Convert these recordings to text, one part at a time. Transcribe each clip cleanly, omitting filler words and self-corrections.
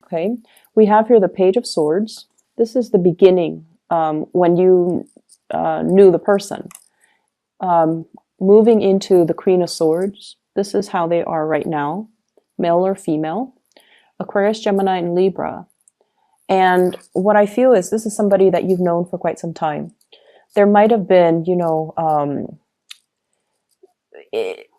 Okay, we have here the Page of Swords. This is the beginning, when you knew the person. Um, Moving into the Queen of Swords, this is how they are right now, male or female, Aquarius, Gemini, and Libra. And what I feel is this is somebody that you've known for quite some time. There might have been,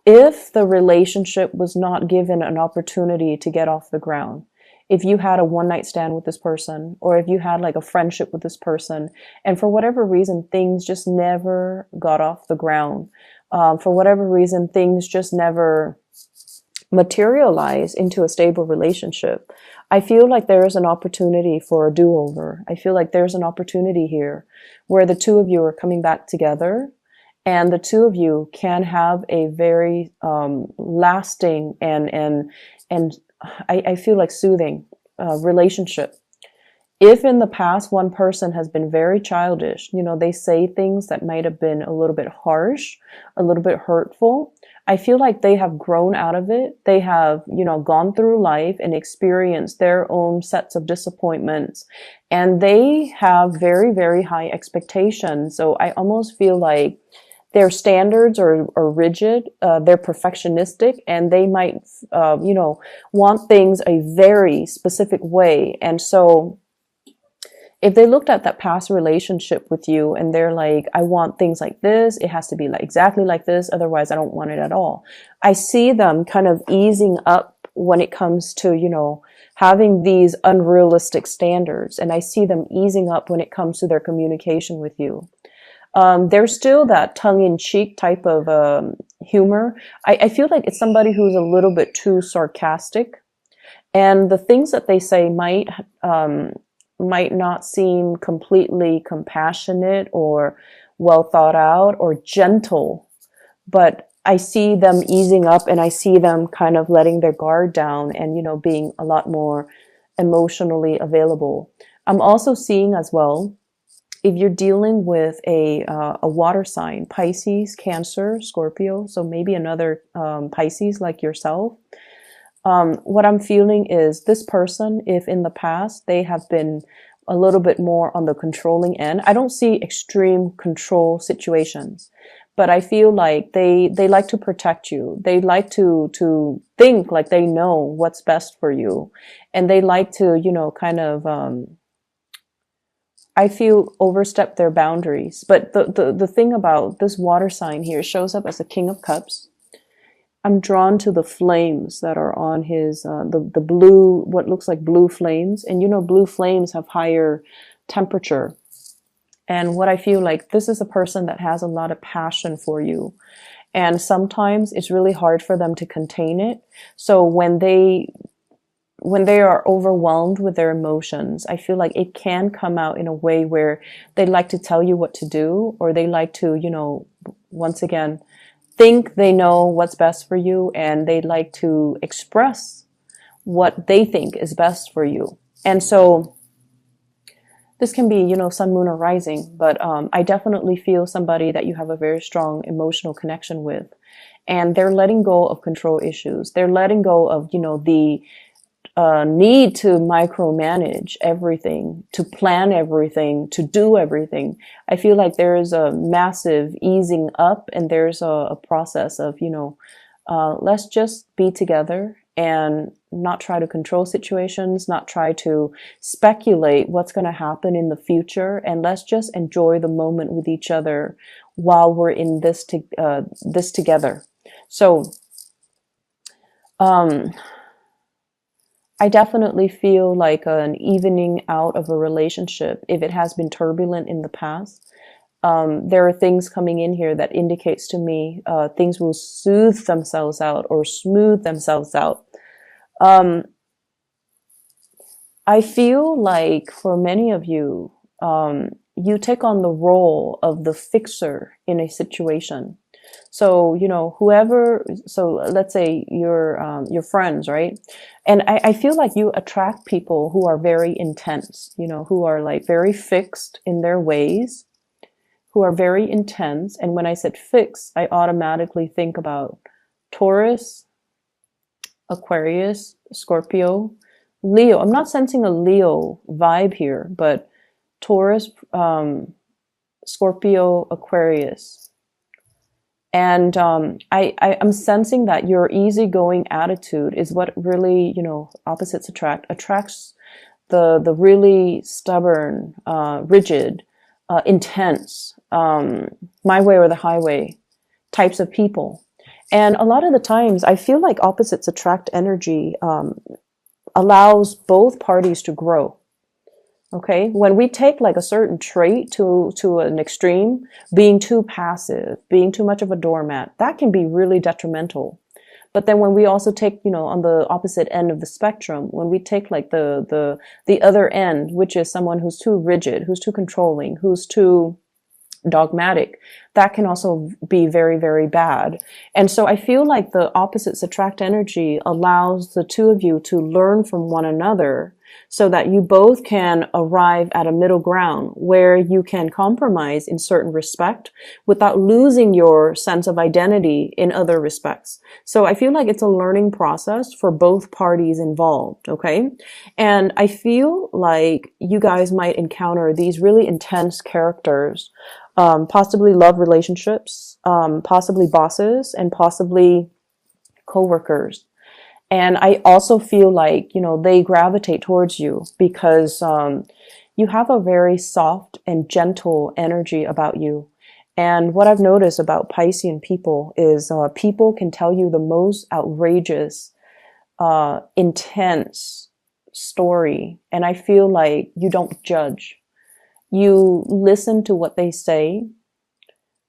if the relationship was not given an opportunity to get off the ground, if you had a one night stand with this person, or if you had like a friendship with this person, and for whatever reason, things just never got off the ground. For whatever reason, things just never materialize into a stable relationship. I feel like there is an opportunity for a do-over. I feel like there's an opportunity here where the two of you are coming back together, and the two of you can have a very lasting and I feel like soothing relationship. If in the past one person has been very childish, they say things that might have been a little bit harsh, a little bit hurtful, I feel like they have grown out of it. They have, gone through life and experienced their own sets of disappointments, and they have very, very high expectations. So I almost feel like their standards are rigid, they're perfectionistic, and they might, want things a very specific way. And so if they looked at that past relationship with you and they're like, I want things like this, it has to be like exactly like this, otherwise I don't want it at all. I see them kind of easing up when it comes to, having these unrealistic standards. And I see them easing up when it comes to their communication with you. There's still that tongue-in-cheek type of humor. I feel like it's somebody who's a little bit too sarcastic, and the things that they say might not seem completely compassionate or well thought out or gentle, but I see them easing up, and I see them kind of letting their guard down and, being a lot more emotionally available. I'm also seeing as well, if you're dealing with a water sign, Pisces, Cancer, Scorpio, so maybe another Pisces like yourself, what I'm feeling is this person, if in the past they have been a little bit more on the controlling end, I don't see extreme control situations, but I feel like they like to protect you. They like to think like they know what's best for you, and they like to, kind of, I feel overstep their boundaries. But the thing about this water sign here shows up as a King of Cups. I'm drawn to the flames that are on his, the blue, what looks like blue flames. And blue flames have higher temperature. And what I feel like, this is a person that has a lot of passion for you. And sometimes it's really hard for them to contain it. So when they are overwhelmed with their emotions, I feel like it can come out in a way where they like to tell you what to do, or they like to, once again, think they know what's best for you, and they like to express what they think is best for you. And so this can be, sun, moon, or rising, but I definitely feel somebody that you have a very strong emotional connection with, and they're letting go of control issues. They're letting go of, the need to micromanage everything, to plan everything, to do everything. I feel like there is a massive easing up, and there's a process of, let's just be together and not try to control situations, not try to speculate what's going to happen in the future, and let's just enjoy the moment with each other while we're in this together. So, I definitely feel like an evening out of a relationship if it has been turbulent in the past. There are things coming in here that indicates to me things will soothe themselves out or smooth themselves out. I feel like for many of you, you take on the role of the fixer in a situation. So, so let's say your friends, right? And I feel like you attract people who are very intense, who are like very fixed in their ways, who are very intense. And when I said fixed, I automatically think about Taurus, Aquarius, Scorpio, Leo. I'm not sensing a Leo vibe here, but Taurus, Scorpio, Aquarius. And I'm sensing that your easygoing attitude is what really, opposites attracts the really stubborn, rigid, intense, my way or the highway types of people. And a lot of the times I feel like opposites attract energy allows both parties to grow. Okay, when we take like a certain trait to an extreme, being too passive, being too much of a doormat, that can be really detrimental. But then when we also take, on the opposite end of the spectrum, when we take like the other end, which is someone who's too rigid, who's too controlling, who's too dogmatic, that can also be very, very bad. And so I feel like the opposites attract energy allows the two of you to learn from one another so that you both can arrive at a middle ground where you can compromise in certain respect without losing your sense of identity in other respects. So I feel like it's a learning process for both parties involved, okay? And I feel like you guys might encounter these really intense characters, possibly love relationships, possibly bosses, and possibly coworkers. And I also feel like, they gravitate towards you because you have a very soft and gentle energy about you. And what I've noticed about Piscean people is people can tell you the most outrageous, intense story. And I feel like you don't judge. You listen to what they say,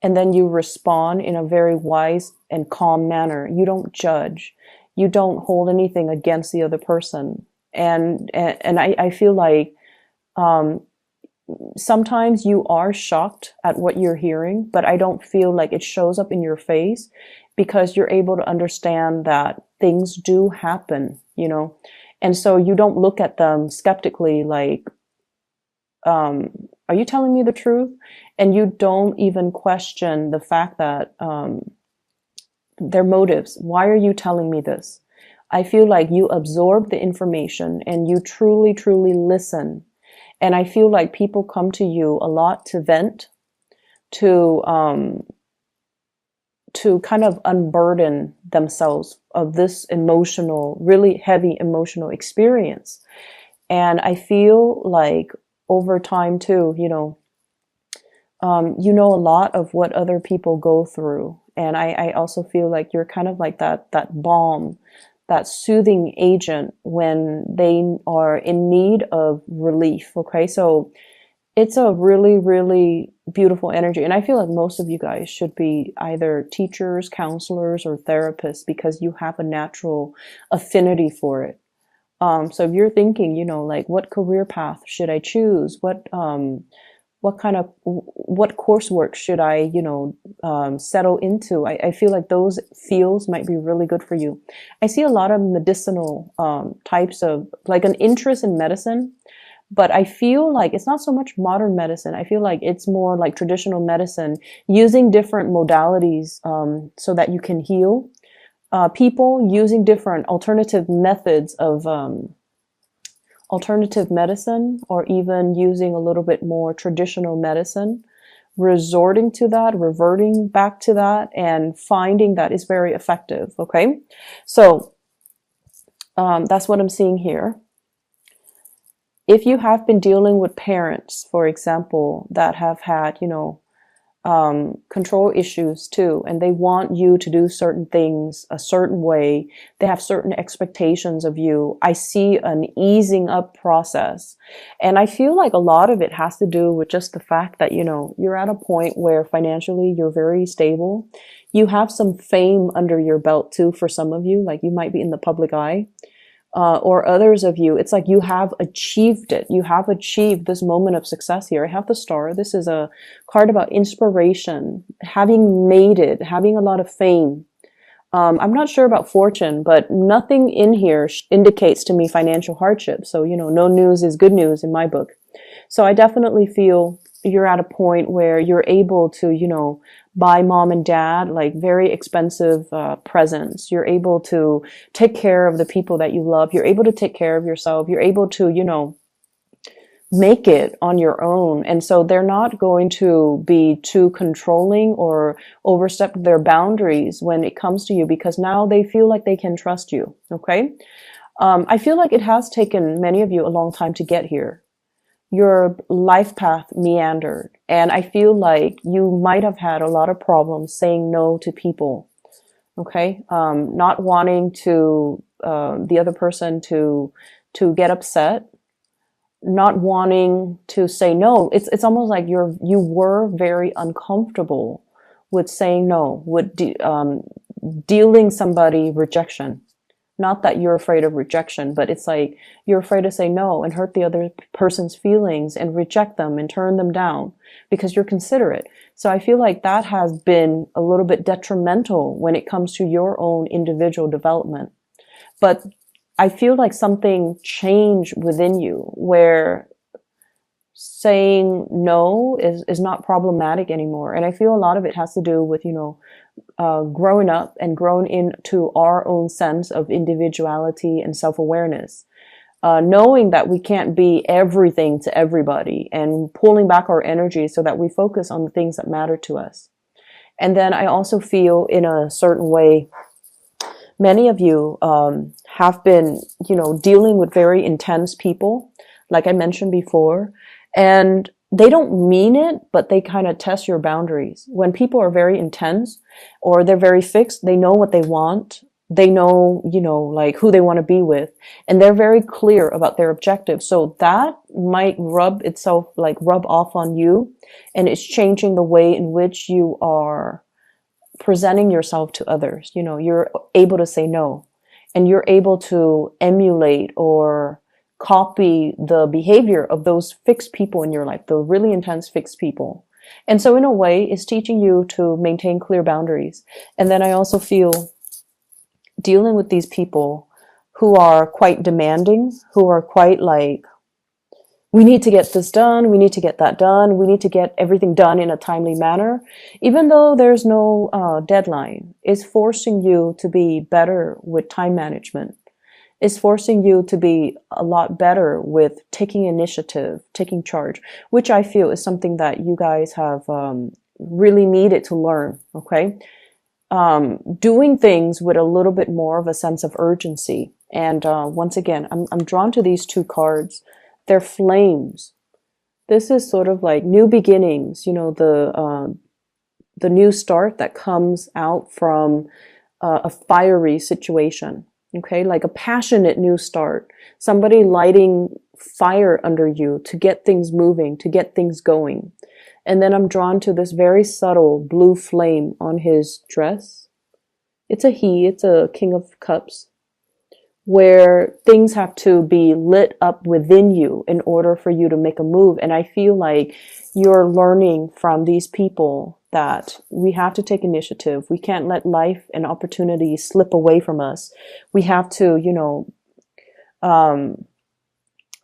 and then you respond in a very wise and calm manner. You don't judge. You don't hold anything against the other person. And I feel like sometimes you are shocked at what you're hearing, but I don't feel like it shows up in your face because you're able to understand that things do happen, and so you don't look at them skeptically like, are you telling me the truth? And you don't even question the fact that their motives. Why are you telling me this? I feel like you absorb the information and you truly, truly listen. And I feel like people come to you a lot to vent, to kind of unburden themselves of this emotional, really heavy emotional experience. And I feel like over time too, you know a lot of what other people go through. And I also feel like you're kind of like that balm, that soothing agent when they are in need of relief. Okay. So it's a really, really beautiful energy. And I feel like most of you guys should be either teachers, counselors, or therapists because you have a natural affinity for it. So if you're thinking, like what career path should I choose? What coursework should I, settle into? I feel like those fields might be really good for you. I see a lot of medicinal types of, like an interest in medicine, but I feel like it's not so much modern medicine. I feel like it's more like traditional medicine, using different modalities so that you can heal people, using different alternative methods of alternative medicine, or even using a little bit more traditional medicine, resorting to that, reverting back to that, and finding that is very effective. Okay. So that's what I'm seeing here. If you have been dealing with parents, for example, that have had, control issues too, and they want you to do certain things a certain way, they have certain expectations of you, I see an easing up process. And I feel like a lot of it has to do with just the fact that, you're at a point where financially you're very stable. You have some fame under your belt too for some of you, like you might be in the public eye. Or others of you, it's like you have achieved it. You have achieved this moment of success here. I have the star. This is a card about inspiration, having made it, having a lot of fame. I'm not sure about fortune, but nothing in here indicates to me financial hardship. So, no news is good news in my book. So I definitely feel you're at a point where you're able to, you know, buy mom and dad like very expensive presents. You're able to take care of the people that you love. You're able to take care of yourself. You're able to, you know, make it on your own. And so they're not going to be too controlling or overstep their boundaries when it comes to you, because now they feel like they can trust you. Okay. I feel like it has taken many of you a long time to get here. Your life path meandered, and I feel like you might have had a lot of problems saying no to people. Okay. Not wanting to, the other person to get upset, not wanting to say no. It's almost like you were very uncomfortable with saying no, with dealing somebody rejection. Not that you're afraid of rejection, but it's like you're afraid to say no and hurt the other person's feelings and reject them and turn them down because you're considerate. So I feel like that has been a little bit detrimental when it comes to your own individual development. But I feel like something changed within you where saying no is not problematic anymore. And I feel a lot of it has to do with, you know, growing up and grown into our own sense of individuality and self-awareness. Knowing that we can't be everything to everybody and pulling back our energy so that we focus on the things that matter to us. And then I also feel in a certain way, many of you have been, you know, dealing with very intense people, like I mentioned before, and they don't mean it, but they kind of test your boundaries. When people are very intense or they're very fixed, they know what they want. They know, you know, like who they want to be with, and they're very clear about their objectives. So that might rub off on you, and it's changing the way in which you are presenting yourself to others. You know, you're able to say no, and you're able to emulate or copy the behavior of those fixed people in your life, the really intense fixed people. And so in a way, it's teaching you to maintain clear boundaries. And then I also feel dealing with these people who are quite demanding, who are quite like, we need to get this done, we need to get that done, we need to get everything done in a timely manner, even though there's no deadline, is forcing you to be better with time management. Is forcing you to be a lot better with taking initiative, taking charge, which I feel is something that you guys have really needed to learn, okay? Doing things with a little bit more of a sense of urgency. And once again, I'm drawn to these two cards. They're flames. This is sort of like new beginnings, you know, the new start that comes out from a fiery situation. Okay, like a passionate new start, somebody lighting fire under you to get things moving, to get things going. And then I'm drawn to this very subtle blue flame on his dress. It's a King of Cups, where things have to be lit up within you in order for you to make a move. And I feel like you're learning from these people that we have to take initiative. We can't let life and opportunities slip away from us. We have to, you know,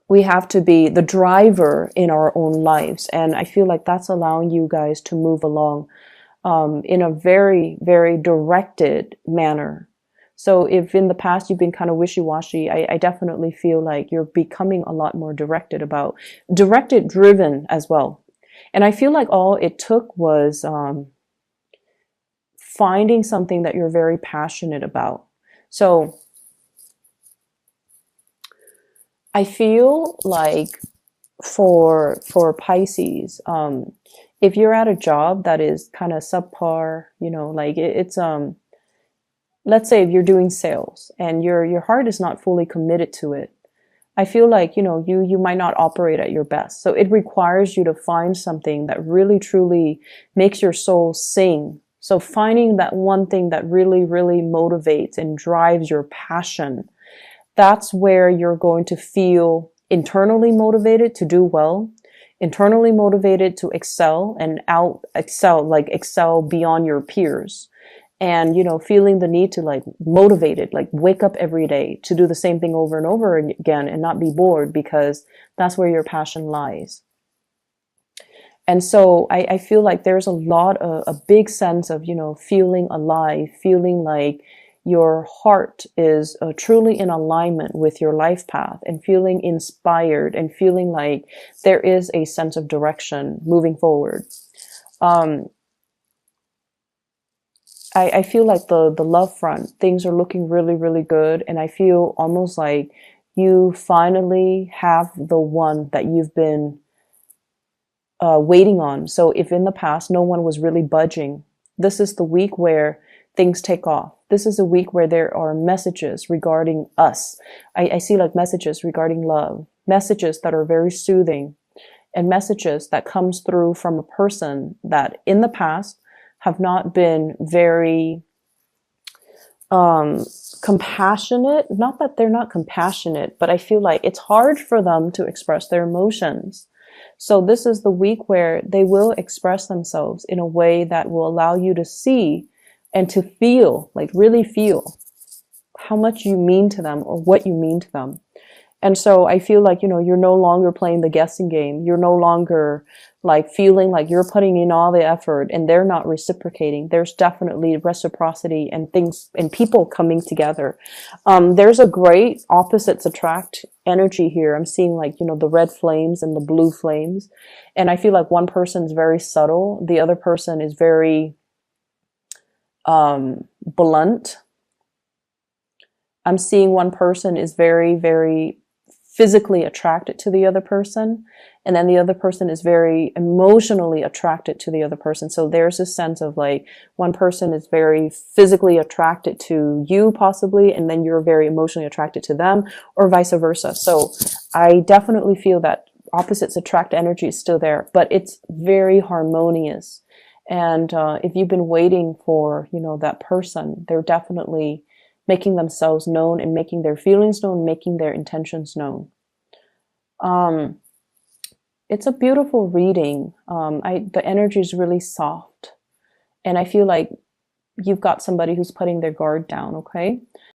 we have to be the driver in our own lives. And I feel like that's allowing you guys to move along in a very, very directed manner. So if in the past you've been kind of wishy-washy, I definitely feel like you're becoming a lot more directed, driven as well. And I feel like all it took was finding something that you're very passionate about. So I feel like for Pisces, if you're at a job that is kind of subpar, you know, like it's let's say if you're doing sales and your heart is not fully committed to it, I feel like, you know, you might not operate at your best. So it requires you to find something that really truly makes your soul sing. So finding that one thing that really, really motivates and drives your passion, that's where you're going to feel internally motivated to do well, internally motivated to excel and excel beyond your peers. And, you know, feeling the need to like motivated, like wake up every day to do the same thing over and over again and not be bored, because that's where your passion lies. And so I feel like there's a big sense of, feeling alive, feeling like your heart is truly in alignment with your life path, and feeling inspired, and feeling like there is a sense of direction moving forward. Um, I feel like the love front, things are looking really, really good. And I feel almost like you finally have the one that you've been waiting on. So if in the past no one was really budging, this is the week where things take off. This is a week where there are messages regarding us. I see like messages regarding love, messages that are very soothing, and messages that comes through from a person that in the past have not been very compassionate. Not that they're not compassionate, but I feel like it's hard for them to express their emotions. So this is the week where they will express themselves in a way that will allow you to see and to feel, like really feel how much you mean to them or what you mean to them. And so I feel like, you're no longer playing the guessing game. You're no longer like feeling like you're putting in all the effort and they're not reciprocating. There's definitely reciprocity and things and people coming together. There's a great opposites attract energy here. I'm seeing like, the red flames and the blue flames. And I feel like one person's very subtle. The other person is very, blunt. I'm seeing one person is very, very physically attracted to the other person, and then the other person is very emotionally attracted to the other person. So there's a sense of like one person is very physically attracted to you possibly, and then you're very emotionally attracted to them, or vice versa. So I definitely feel that opposites attract energy is still there, but it's very harmonious. And if you've been waiting for, that person, they're definitely making themselves known and making their feelings known, making their intentions known. It's a beautiful reading. The energy is really soft, and I feel like you've got somebody who's putting their guard down. Okay.